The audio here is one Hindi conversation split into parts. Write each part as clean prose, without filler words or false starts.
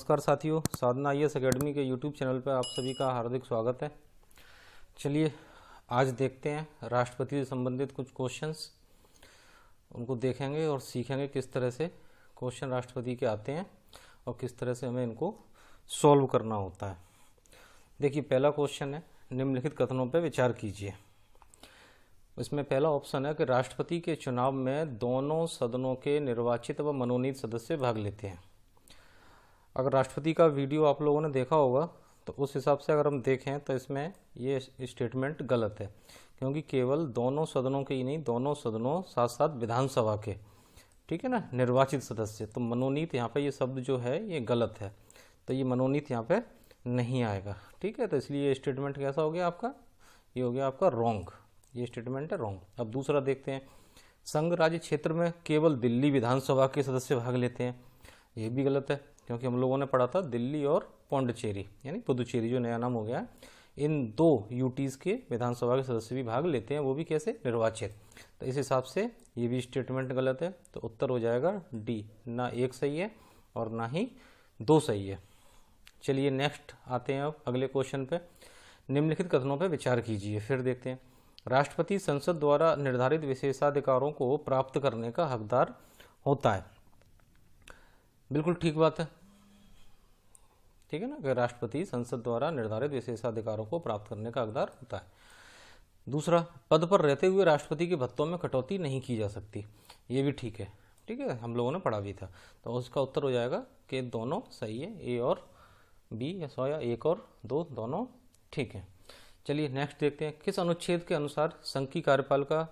नमस्कार साथियों, साधना IAS अकेडमी के यूट्यूब चैनल पर आप सभी का हार्दिक स्वागत है। चलिए आज देखते हैं राष्ट्रपति से संबंधित कुछ क्वेश्चंस, उनको देखेंगे और सीखेंगे किस तरह से क्वेश्चन राष्ट्रपति के आते हैं और किस तरह से हमें इनको सॉल्व करना होता है। देखिए पहला क्वेश्चन है, निम्नलिखित कथनों पर विचार कीजिए। इसमें पहला ऑप्शन है कि राष्ट्रपति के चुनाव में दोनों सदनों के निर्वाचित व मनोनीत सदस्य भाग लेते हैं। अगर राष्ट्रपति का वीडियो आप लोगों ने देखा होगा तो उस हिसाब से अगर हम देखें तो इसमें ये स्टेटमेंट गलत है, क्योंकि केवल दोनों सदनों के ही नहीं, दोनों सदनों साथ साथ विधानसभा के, ठीक है ना, निर्वाचित सदस्य। तो मनोनीत यहाँ पे ये शब्द जो है ये गलत है, तो ये मनोनीत यहाँ पे नहीं आएगा, ठीक है। तो इसलिए ये स्टेटमेंट कैसा हो गया आपका, ये हो गया आपका रॉन्ग, ये स्टेटमेंट है रॉन्ग। अब दूसरा देखते हैं, संघ राज्य क्षेत्र में केवल दिल्ली विधानसभा के सदस्य भाग लेते हैं। ये भी गलत है, क्योंकि हम लोगों ने पढ़ा था दिल्ली और पौंडचेरी यानी पुदुचेरी जो नया नाम हो गया, इन दो यूटीज़ के विधानसभा के सदस्य भी भाग लेते हैं, वो भी कैसे, निर्वाचित। तो इस हिसाब से ये भी स्टेटमेंट गलत है। तो उत्तर हो जाएगा डी, ना एक सही है और ना ही दो सही है। चलिए नेक्स्ट आते हैं अब अगले क्वेश्चन पे। निम्नलिखित कथनों पर विचार कीजिए। फिर देखते हैं, राष्ट्रपति संसद द्वारा निर्धारित विशेषाधिकारों को प्राप्त करने का हकदार होता है। बिल्कुल ठीक बात है, ठीक है ना, कि राष्ट्रपति संसद द्वारा निर्धारित विशेषाधिकारों को प्राप्त करने का हकदार होता है। दूसरा, पद पर रहते हुए राष्ट्रपति के भत्तों में कटौती नहीं की जा सकती। ये भी ठीक है, ठीक है, हम लोगों ने पढ़ा भी था। तो उसका उत्तर हो जाएगा कि दोनों सही है, ए और बी, या एक और दो दोनों ठीक है। चलिए नेक्स्ट देखते हैं, किस अनुच्छेद के अनुसार संघ की कार्यपालिका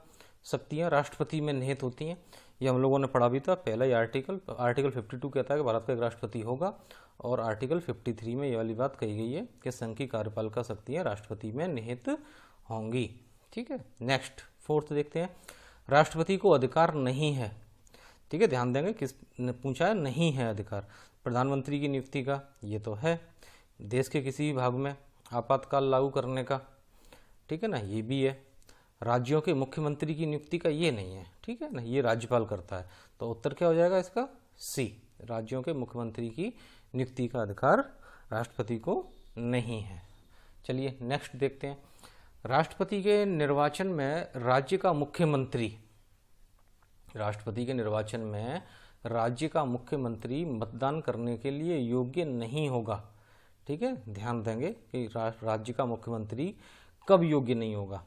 शक्तियां राष्ट्रपति में निहित होती हैं। ये हम लोगों ने पढ़ा भी था। पहला ही आर्टिकल 52 कहता है कि भारत का एक राष्ट्रपति होगा, और आर्टिकल 53 में ये वाली बात कही गई है कि संघ की कार्यपालिका शक्तियां राष्ट्रपति में निहित होंगी, ठीक है। नेक्स्ट फोर्थ देखते हैं, राष्ट्रपति को अधिकार नहीं है, ठीक है, ध्यान देंगे किस ने पूछा है, नहीं है अधिकार प्रधानमंत्री की नियुक्ति का, ये तो है। देश के किसी भी भाग में आपातकाल लागू करने का, ठीक है ना, ये भी है। राज्यों के मुख्यमंत्री की नियुक्ति का ये नहीं है, ठीक है ना, ये राज्यपाल करता है। तो उत्तर क्या हो जाएगा इसका, सी, राज्यों के मुख्यमंत्री की नियुक्ति का अधिकार राष्ट्रपति को नहीं है। चलिए नेक्स्ट देखते हैं, राष्ट्रपति के निर्वाचन में राज्य का मुख्यमंत्री, राष्ट्रपति के निर्वाचन में राज्य का मुख्यमंत्री मतदान करने के लिए योग्य नहीं होगा, ठीक है। ध्यान देंगे कि राज्य का मुख्यमंत्री कब योग्य नहीं होगा।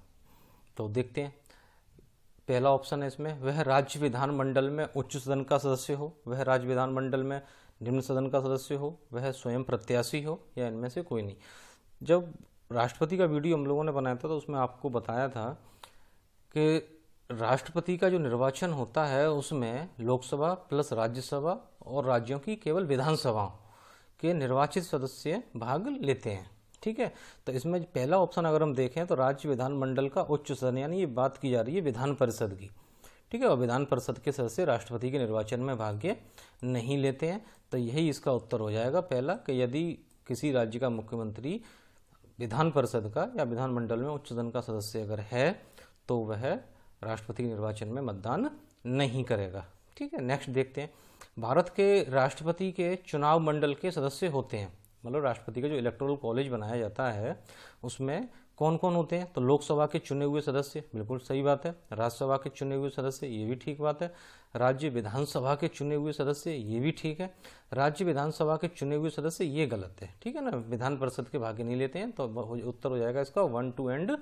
तो देखते हैं, पहला ऑप्शन है इसमें, वह राज्य विधानमंडल में उच्च सदन का सदस्य हो, वह राज्य विधानमंडल में निम्न सदन का सदस्य हो, वह स्वयं प्रत्याशी हो, या इनमें से कोई नहीं। जब राष्ट्रपति का वीडियो हम लोगों ने बनाया था तो उसमें आपको बताया था कि राष्ट्रपति का जो निर्वाचन होता है उसमें लोकसभा प्लस राज्यसभा और राज्यों की केवल विधानसभाओं के निर्वाचित सदस्य भाग लेते हैं, ठीक है। तो इसमें पहला ऑप्शन अगर हम देखें तो राज्य विधानमंडल का उच्च सदन, यानी ये बात की जा रही है विधान परिषद की, ठीक है, और विधान परिषद के सदस्य राष्ट्रपति के निर्वाचन में भाग नहीं लेते हैं। तो यही इसका उत्तर हो जाएगा पहला, कि यदि किसी राज्य का मुख्यमंत्री विधान परिषद का या विधानमंडल में उच्च सदन का सदस्य अगर है तो वह राष्ट्रपति के निर्वाचन में मतदान नहीं करेगा, ठीक है। नेक्स्ट देखते हैं, भारत के राष्ट्रपति के चुनाव मंडल के सदस्य होते हैं, मतलब राष्ट्रपति का जो इलेक्टोरल कॉलेज बनाया जाता है उसमें कौन कौन होते हैं। तो लोकसभा के चुने हुए सदस्य, बिल्कुल सही बात है। राज्यसभा के चुने हुए सदस्य, ये भी ठीक बात है। राज्य विधानसभा के चुने हुए सदस्य, ये भी ठीक है। राज्य विधानसभा के चुने हुए सदस्य, ये गलत है, ठीक है ना, विधान परिषद के भाग नहीं लेते हैं। तो उत्तर हो जाएगा इसका 1, 2 एंड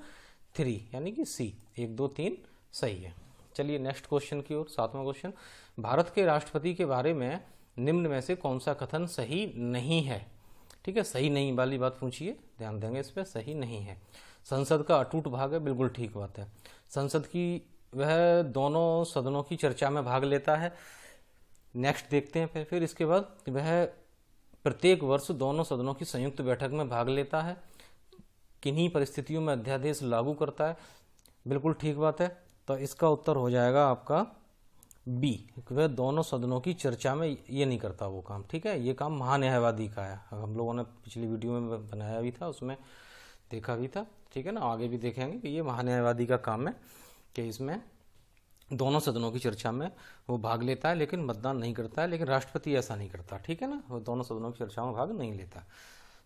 3, यानी कि सी, 1, 2, 3 सही है। चलिए नेक्स्ट क्वेश्चन की ओर, सातवां क्वेश्चन, भारत के राष्ट्रपति के बारे में निम्न में से कौन सा कथन सही नहीं है, ठीक है। सही नहीं वाली बात पूछिए, ध्यान देंगे इस पर, सही नहीं है। संसद का अटूट भाग है, बिल्कुल ठीक बात है। संसद की वह दोनों सदनों की चर्चा में भाग लेता है। नेक्स्ट देखते हैं, फिर इसके बाद वह प्रत्येक वर्ष दोनों सदनों की संयुक्त बैठक में भाग लेता है। किन्हीं परिस्थितियों में अध्यादेश लागू करता है, बिल्कुल ठीक बात है। तो इसका उत्तर हो जाएगा आपका बी, वह दोनों सदनों की चर्चा में ये नहीं करता वो काम, ठीक है। ये काम महान्यायवादी का है, हम लोगों ने पिछली वीडियो में बनाया भी था, उसमें देखा भी था, ठीक है ना, आगे भी देखेंगे कि ये महान्यायवादी का काम है कि इसमें दोनों सदनों की चर्चा में वो भाग लेता है लेकिन मतदान नहीं करता है, लेकिन राष्ट्रपति ऐसा नहीं करता, ठीक है ना, वो दोनों सदनों की चर्चा में भाग नहीं लेता।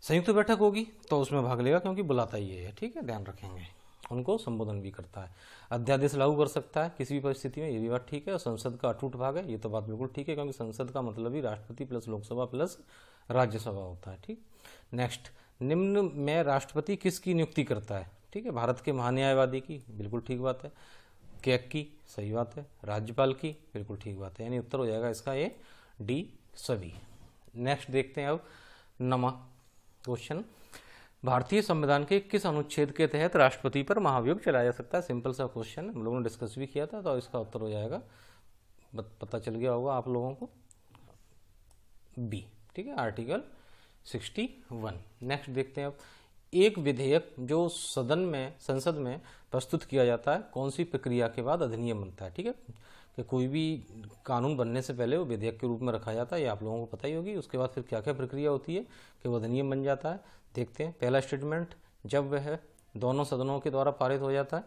संयुक्त बैठक होगी तो उसमें भाग लेगा क्योंकि बुलाता ही है, ठीक है, ध्यान रखेंगे, उनको संबोधन भी करता है। अध्यादेश लागू कर सकता है किसी भी परिस्थिति में, ये भी बात ठीक है। और संसद का अटूट भाग है, ये तो बात बिल्कुल ठीक है, क्योंकि संसद का मतलब ही राष्ट्रपति प्लस लोकसभा प्लस राज्यसभा होता है, ठीक। नेक्स्ट, निम्न में राष्ट्रपति किसकी नियुक्ति करता है, ठीक है, भारत के महान्यायवादी की, बिल्कुल ठीक बात है। कैग की, सही बात है। राज्यपाल की, बिल्कुल ठीक बात है, यानी उत्तर हो जाएगा इसका ए डी सभी। नेक्स्ट देखते हैं अब नमा क्वेश्चन, भारतीय संविधान के किस अनुच्छेद के तहत राष्ट्रपति पर महाभियोग चलाया जा सकता है। सिंपल सा क्वेश्चन, हम लोगों ने डिस्कस भी किया था, तो इसका उत्तर हो जाएगा, पता चल गया होगा आप लोगों को, बी, ठीक है, आर्टिकल 61। नेक्स्ट देखते हैं अब, एक विधेयक जो संसद में प्रस्तुत किया जाता है कौन सी प्रक्रिया के बाद अधिनियम बनता है, ठीक है, कि कोई भी कानून बनने से पहले वो विधेयक के रूप में रखा जाता है, ये आप लोगों को पता ही होगी। उसके बाद फिर क्या क्या प्रक्रिया होती है कि वो अधिनियम बन जाता है। देखते हैं, पहला स्टेटमेंट, जब वह दोनों सदनों के द्वारा पारित हो जाता है,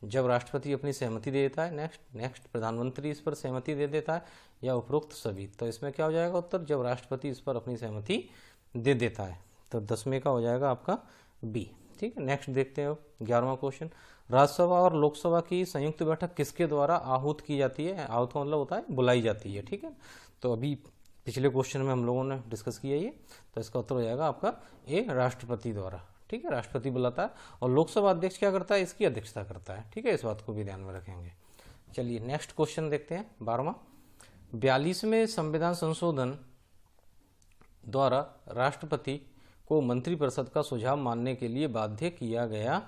जब राष्ट्रपति अपनी सहमति दे देता है, नेक्स्ट प्रधानमंत्री इस पर सहमति दे देता है, या उपरोक्त सभी। तो इसमें क्या हो जाएगा उत्तर, जब राष्ट्रपति इस पर अपनी सहमति दे देता है। तो 10वें का हो जाएगा आपका बी, ठीक है। नेक्स्ट देखते हैं 11वां क्वेश्चन, राज्यसभा और लोकसभा की संयुक्त बैठक किसके द्वारा आहूत की जाती है। आहूत का मतलब होता है बुलाई जाती है, ठीक है। तो अभी पिछले क्वेश्चन में हम लोगों ने डिस्कस किया ये, तो इसका उत्तर हो जाएगा आपका ए, राष्ट्रपति द्वारा, ठीक है, राष्ट्रपति बुलाता है। और लोकसभा अध्यक्ष क्या करता है, इसकी अध्यक्षता करता है, ठीक है, इस बात को भी ध्यान में रखेंगे। चलिए नेक्स्ट क्वेश्चन देखते हैं 12वां, 42वें संविधान संशोधन द्वारा राष्ट्रपति को मंत्रिपरिषद का सुझाव मानने के लिए बाध्य किया गया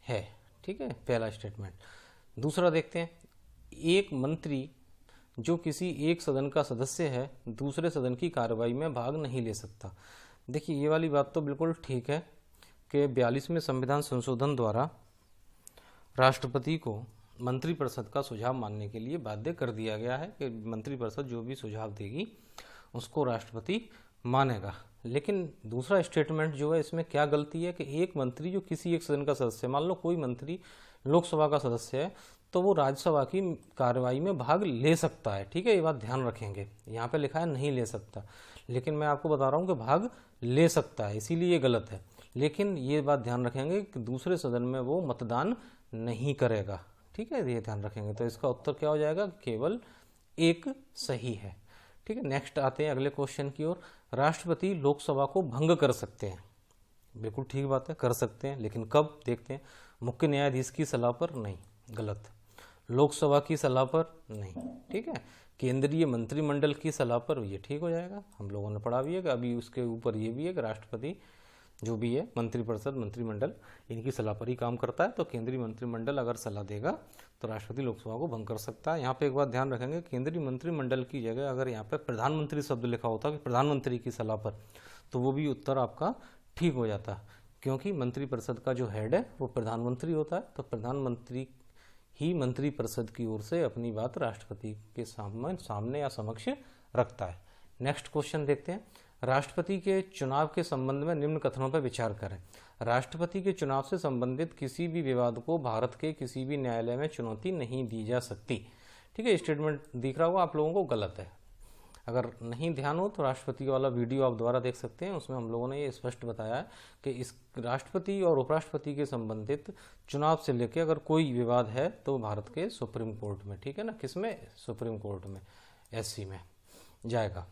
है, ठीक है, पहला स्टेटमेंट। दूसरा देखते हैं, एक मंत्री जो किसी एक सदन का सदस्य है दूसरे सदन की कार्रवाई में भाग नहीं ले सकता। देखिए ये वाली बात तो बिल्कुल ठीक है कि 42वें संविधान संशोधन द्वारा राष्ट्रपति को मंत्रिपरिषद का सुझाव मानने के लिए बाध्य कर दिया गया है कि मंत्रिपरिषद जो भी सुझाव देगी उसको राष्ट्रपति मानेगा। लेकिन दूसरा स्टेटमेंट जो है इसमें क्या गलती है कि एक मंत्री जो किसी एक सदन का सदस्य, मान लो कोई मंत्री लोकसभा का सदस्य है तो वो राज्यसभा की कार्रवाई में भाग ले सकता है, ठीक है, ये बात ध्यान रखेंगे। यहाँ पे लिखा है नहीं ले सकता, लेकिन मैं आपको बता रहा हूँ कि भाग ले सकता है, इसीलिए ये गलत है। लेकिन ये बात ध्यान रखेंगे कि दूसरे सदन में वो मतदान नहीं करेगा, ठीक है, ये ध्यान रखेंगे। तो इसका उत्तर क्या हो जाएगा, केवल एक सही है, ठीक है। नेक्स्ट आते हैं अगले क्वेश्चन की ओर, राष्ट्रपति लोकसभा को भंग कर सकते हैं, बिल्कुल ठीक बात है, कर सकते हैं, लेकिन कब, देखते हैं। मुख्य न्यायाधीश की सलाह पर नहीं, गलत। लोकसभा की सलाह पर नहीं, ठीक है। केंद्रीय मंत्रिमंडल की सलाह पर, ये ठीक हो जाएगा, हम लोगों ने पढ़ा भी है कि अभी उसके ऊपर ये भी है कि राष्ट्रपति जो भी है मंत्रिपरिषद मंत्रिमंडल इनकी सलाह पर ही काम करता है। तो केंद्रीय मंत्रिमंडल अगर सलाह देगा तो राष्ट्रपति लोकसभा को भंग कर सकता है। यहाँ पे एक बात ध्यान रखेंगे, केंद्रीय मंत्रिमंडल की जगह अगर यहाँ पे प्रधानमंत्री शब्द लिखा होता कि प्रधानमंत्री की सलाह पर, तो वो भी उत्तर आपका ठीक हो जाता, क्योंकि मंत्रिपरिषद का जो हेड है वो प्रधानमंत्री होता है। तो प्रधानमंत्री ही मंत्रिपरिषद की ओर से अपनी बात राष्ट्रपति के सामने या समक्ष रखता है। नेक्स्ट क्वेश्चन देखते हैं, राष्ट्रपति के चुनाव के संबंध में निम्न कथनों पर विचार करें। राष्ट्रपति के चुनाव से संबंधित किसी भी विवाद को भारत के किसी भी न्यायालय में चुनौती नहीं दी जा सकती, ठीक है। स्टेटमेंट दिख रहा होगा आप लोगों को, गलत है। अगर नहीं ध्यान हो तो राष्ट्रपति वाला वीडियो आप दोबारा देख सकते हैं, उसमें हम लोगों ने ये स्पष्ट बताया है कि इस राष्ट्रपति और उपराष्ट्रपति के संबंधित चुनाव से लेकर अगर कोई विवाद है तो भारत के सुप्रीम कोर्ट में, ठीक है ना, किसमें, सुप्रीम कोर्ट में, एससी में जाएगा।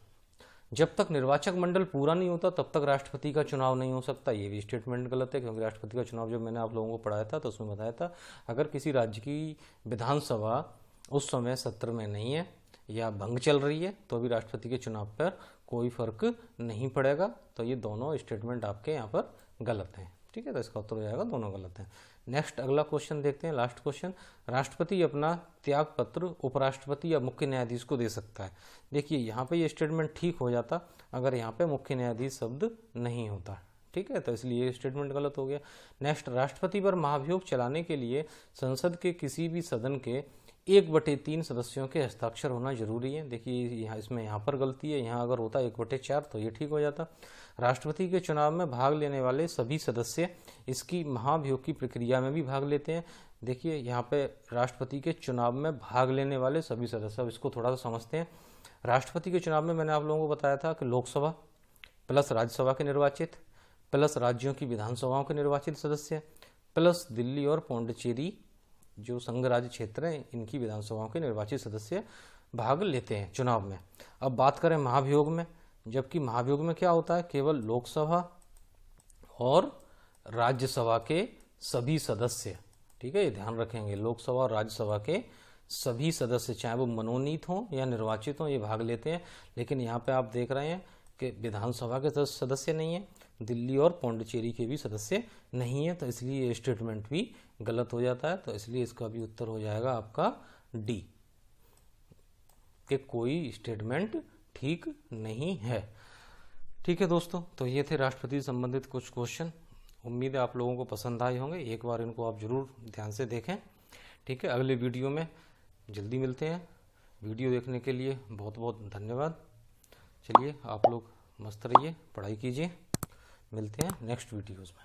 जब तक निर्वाचक मंडल पूरा नहीं होता तब तक राष्ट्रपति का चुनाव नहीं हो सकता, ये भी स्टेटमेंट गलत है, क्योंकि राष्ट्रपति का चुनाव जब मैंने आप लोगों को पढ़ाया था तो उसमें बताया था अगर किसी राज्य की विधानसभा उस समय सत्र में नहीं है या भंग चल रही है तो भी राष्ट्रपति के चुनाव पर कोई फर्क नहीं पड़ेगा। तो ये दोनों स्टेटमेंट आपके यहाँ पर गलत हैं, ठीक है, तो इसका उत्तर हो जाएगा दोनों गलत हैं। नेक्स्ट अगला क्वेश्चन देखते हैं, लास्ट क्वेश्चन, राष्ट्रपति अपना त्याग पत्र उपराष्ट्रपति या मुख्य न्यायाधीश को दे सकता है। देखिए यहाँ पे ये स्टेटमेंट ठीक हो जाता अगर यहाँ पे मुख्य न्यायाधीश शब्द नहीं होता, ठीक है, तो इसलिए ये स्टेटमेंट गलत हो गया। नेक्स्ट, राष्ट्रपति पर महाभियोग चलाने के लिए संसद के किसी भी सदन के 1/3 सदस्यों के हस्ताक्षर होना जरूरी है। देखिए यहाँ इसमें यहाँ पर गलती है, यहाँ अगर होता 1/4 तो ये ठीक हो जाता। राष्ट्रपति के चुनाव में भाग लेने वाले सभी सदस्य इसकी महाभियोग की प्रक्रिया में भी भाग लेते हैं। देखिए यहाँ पे राष्ट्रपति के चुनाव में भाग लेने वाले सभी सदस्य, अब इसको थोड़ा सा समझते हैं। राष्ट्रपति के चुनाव में मैंने आप लोगों को बताया था कि लोकसभा प्लस राज्यसभा के निर्वाचित प्लस राज्यों की विधानसभाओं के निर्वाचित सदस्य प्लस दिल्ली और पौंडीचेरी जो संघ राज्य क्षेत्र हैं इनकी विधानसभाओं के निर्वाचित सदस्य भाग लेते हैं चुनाव में। अब बात करें महाभियोग में, जबकि महाभियोग में क्या होता है, केवल लोकसभा और राज्यसभा के सभी सदस्य, ठीक है, ये ध्यान रखेंगे, लोकसभा और राज्यसभा के सभी सदस्य चाहे वो मनोनीत हों या निर्वाचित हों ये भाग लेते हैं। लेकिन यहाँ पे आप देख रहे हैं कि विधानसभा के सदस्य नहीं है, दिल्ली और पौंडीचेरी के भी सदस्य नहीं है, तो इसलिए ये स्टेटमेंट भी गलत हो जाता है। तो इसलिए इसका भी उत्तर हो जाएगा आपका डी कि कोई स्टेटमेंट ठीक नहीं है। ठीक है दोस्तों, तो ये थे राष्ट्रपति से संबंधित कुछ क्वेश्चन। उम्मीद है आप लोगों को पसंद आए होंगे, एक बार इनको आप जरूर ध्यान से देखें। ठीक है, अगले वीडियो में जल्दी मिलते हैं। वीडियो देखने के लिए बहुत बहुत धन्यवाद। चलिए आप लोग मस्त रहिए, पढ़ाई कीजिए, मिलते हैं नेक्स्ट वीडियोज़ में।